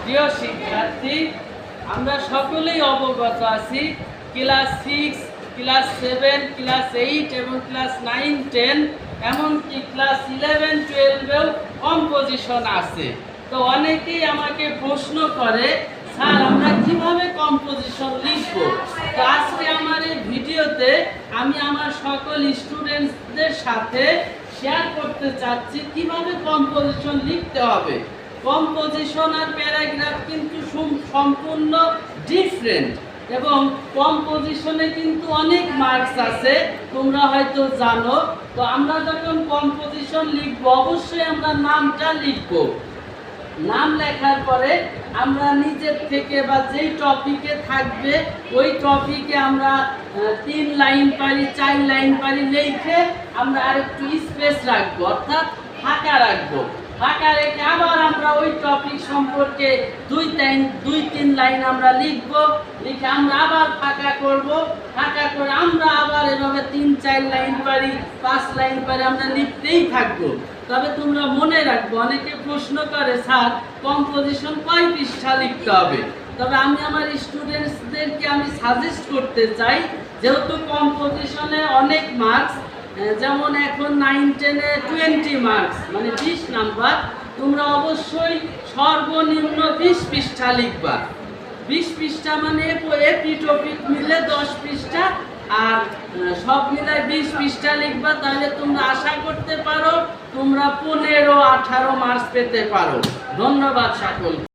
প্রিয় শিক্ষার্থী, আমরা সকলেই অবগত আছি ক্লাস 6, ক্লাস 7, ক্লাস 8 এবং ক্লাস 9, 10 এমনকি ক্লাস 11, 12-এও কম্পোজিশন আছে। তো অনেকেই আমাকে প্রশ্ন করে, স্যার আমরা কিভাবে কম্পোজিশন লিখব? তো আজকে আমার এই ভিডিওতে আমি আমার সকল স্টুডেন্টসদের সাথে শেয়ার করতে চাচ্ছি কিভাবে কম্পোজিশন লিখতে হবে। কম্পোজিশন আর প্যারাগ্রাফ কিন্তু সম্পূর্ণ ডিফারেন্ট এবং কম্পোজিশনে কিন্তু অনেক মার্কস আছে, তোমরা হয়তো জানো। তো আমরা যখন কম্পোজিশন লিখব অবশ্যই আমরা নামটা লিখব। নাম লেখার পরে আমরা নিজের থেকে বা যেই টপিকে থাকবে ওই টপিকে আমরা 3 লাইন পারি, 4 লাইন পারি লিখে আমরা আরেকটু স্পেস রাখবো, অর্থাৎ ফাঁকা রাখবো। ফাঁকা রেখে আবার আমরা ওই টপিক সম্পর্কে 2-3 লাইন আমরা লিখবো, লিখে আমরা আবার ফাঁকা করব। ফাঁকা করে আমরা আবার এভাবে 3-4 লাইন পারি, 5 লাইন পারি, আমরা লিখতেই থাকবো। তবে তোমরা মনে রাখবো, অনেকে প্রশ্ন করে স্যার কম্পোজিশন কয় পৃষ্ঠা লিখতে হবে? তবে আমি আমার স্টুডেন্টসদেরকে আমি সাজেস্ট করতে চাই, যেহেতু কম্পোজিশনে অনেক মার্কস, যেমন এখন 9-10-এ 20 মার্কস মানে 20 নাম্বার, তোমরা অবশ্যই সর্বনিম্ন 20 পৃষ্ঠা লিখবা। 20 পৃষ্ঠা মানে এপি টপিক মিলে 10 পৃষ্ঠা আর সব মিলায় 20 পৃষ্ঠা লিখবা। তাহলে তোমরা আশা করতে পারো তোমরা 15-18 মার্কস পেতে পারো। ধন্যবাদ সকল।